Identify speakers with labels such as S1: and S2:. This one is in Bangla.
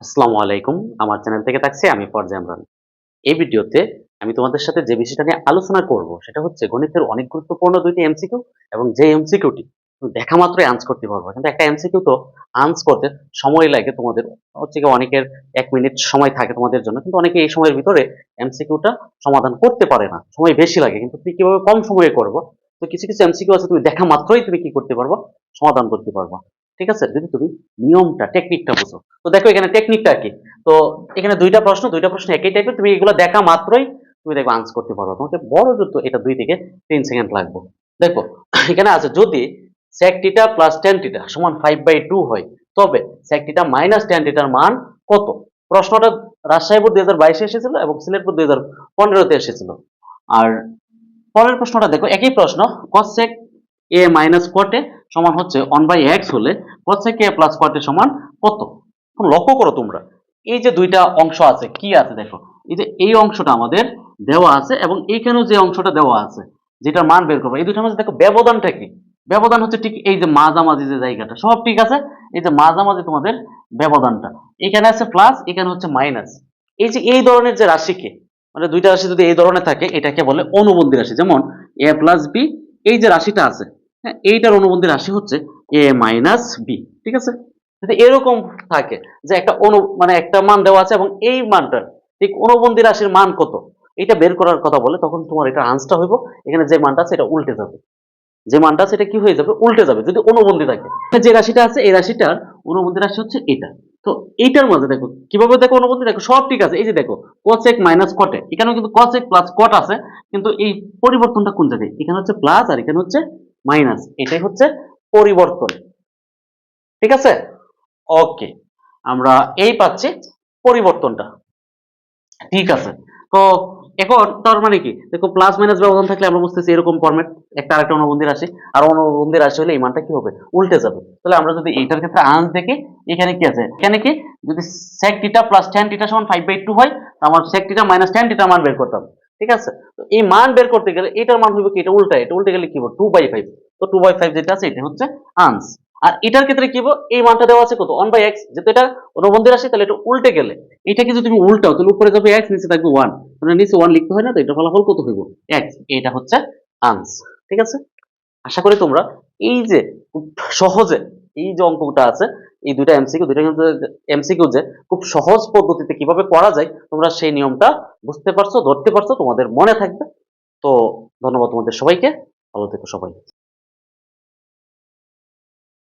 S1: আসসালামু আলাইকুম। আমার চ্যানেল থেকে থাকছি আমি ফরজা ইমরান। এই ভিডিওতে আমি তোমাদের সাথে যে বিষয়টা নিয়ে আলোচনা করব সেটা হচ্ছে গণিতের অনেক গুরুত্বপূর্ণ ২ টি এমসিকিউ এবং যে এমসিকিউটি তুমি দেখা মাত্রই আনসার করতে পারবা। কিন্তু একটা এমসিকিউ তো আনসার করতে সময় লাগে তোমাদের হচ্ছে গিয়ে অনেকের ১ মিনিট সময় থাকে তোমাদের জন্য। কিন্তু অনেকে এই সময়ের ভিতরে এমসিকিউটা সমাধান করতে পারে না। সময় বেশি লাগে। কিন্তু তুমি কিভাবে কম সময়ে করবা? তো কিছু এমসিকিউ আছে তুমি দেখা মাত্রই তুমি কি করতে পারবা? সমাধান করতে পারবা। ঠিক আছে? যদি তুমি নিয়মটা, টেকনিকটা বুঝো। তো দেখো এখানে টেকনিকটা কি? তো এখানে ২ টা প্রশ্ন একই টাইপের। তুমি এগুলো দেখা মাত্রই তুমি দেখবা আনসার করতে পারবা। তোমাকে বড় জোর তো এটা ২ থেকে ৩ সেকেন্ড লাগবে। দেখো এখানে আছে যদি sec θ প্লাস tan θ সমান 5/2 হয়, তবে sec θ মাইনাস tan θ র মান কত? প্রশ্নটা রাজশাহী বোর্ড ২০২২ এ এসেছিল এবং সিলেট বোর্ড ২০১৫ তে এসেছিল। আর পরের প্রশ্নটা দেখো একই প্রশ্ন cos sec a minus cot a সমান হচ্ছে 1/x হলে cos sec a plus cot a সমান কত? এখন লক্ষ্য করো তোমরা। এই যে ২ টা অংশ আছে, কি আছে দেখো। এই যে এই অংশটা আমাদের দেওয়া আছে এবং এইখানেও যে অংশটা দেওয়া আছে, যেটার মান বের করবো। এই ২ টার মধ্যে দেখো ব্যবধানটা কি? ব্যবধান হচ্ছে ঠিক এই যে মাঝামাঝি যে জায়গাটা। সব ঠিক আছে। এই যে মাঝামাঝি তোমাদের ব্যবধানটা। এখানে আছে প্লাস, এখানে হচ্ছে মাইনাস। এই যে এই ধরনের যে রাশিকে মানে ২ টা রাশি যদি এই ধরনের থাকে এটাকে বলে অনুবন্ধী রাশি। যেমন a প্লাস b, এই যে রাশিটা আছে, হ্যাঁ, এইটার অনুবন্ধী রাশি হচ্ছে a মাইনাস b। ঠিক আছে? যদি এরকম থাকে যে একটা মানে একটা মান দেওয়া আছে এবং এই মানটার ঠিক অনুবন্ধী রাশির মান কত, এটা বের করার কথা বলে, তখন তোমার এটা আনসারটা হইব এখানে যে মানটা আছে এটা উল্টে যাবে। যে মানটা আছে এটা কি হয়ে যাবে? উল্টে যাবে যদি অনুবন্ধী থাকে। যে রাশিটা আছে এই রাশিটার অনুবন্ধী রাশি হচ্ছে এটা। তো এইটার মাঝে দেখো কিভাবে দেখো অনুবন্ধী, দেখো সব ঠিক আছে। এই যে দেখো cosec মাইনাস cot a, এখানেও কিন্তু cosec প্লাস cot আছে, কিন্তু এই পরিবর্তনটা কোন জায়গায়? এখানে হচ্ছে প্লাস আর এখানে হচ্ছে মাইনাস। এটাই হচ্ছে পরিবর্তন। ঠিক আছে? ওকে, আমরা এই পাচ্ছি পরিবর্তনটা। ঠিক আছে। তো এখন তার মানে কি? দেখো প্লাস মাইনাস ব্যবধান থাকলে আমরা বুঝতেছি এরকম ফরম্যাট, একটা আরেকটা অনুবন্ধী রাশি। আর অনুবন্ধী রাশি হলে এই মানটা কি হবে? উল্টে যাবে। তাহলে আমরা যদি এইটার ক্ষেত্রে আনস দেখি, এখানে কি আছে? এখানে কি যদি sec θ প্লাস tan θ সমান 5/2 হয়, আমার sec θ মাইনাস tan θ মান বের করতে হবে। ঠিক আছে? তো এই মান বের করতে গেলে এটার মান হবে কি? এটা উল্টা। এটা উল্টে গেলে কি হবে? 2/5। তো 2/5 যেটা আছে এটা হচ্ছে আনস। আর এটার ক্ষেত্রে কি হবে? এই মানটা দেওয়া আছে কত? 1/x। যেহেতু এটা অনুবন্ধী রাশি তাহলে এটা উল্টে গেলে এটাকে যদি তুমি উল্টাও তাহলে উপরে যাবে x, নিচে থাকবে 1। মানে নিচে 1 লিখতে হয় না, তো এটা ফলাফল কত হইব? x। এটা হচ্ছে আনস। ঠিক আছে? আশা করি তোমরা এই যে খুব সহজে এই যে অঙ্কটা আছে, এই দুইটা এমসিকিউ, দুইটা কিন্তু এমসিকিউ যে খুব সহজ পদ্ধতিতে কিভাবে করা যায় তোমরা সেই নিয়মটা বুঝতে পারছো, ধরতে পারছো, তোমাদের মনে থাকবে। তো ধন্যবাদ তোমাদের সবাইকে। ভালো থেকো সবাই।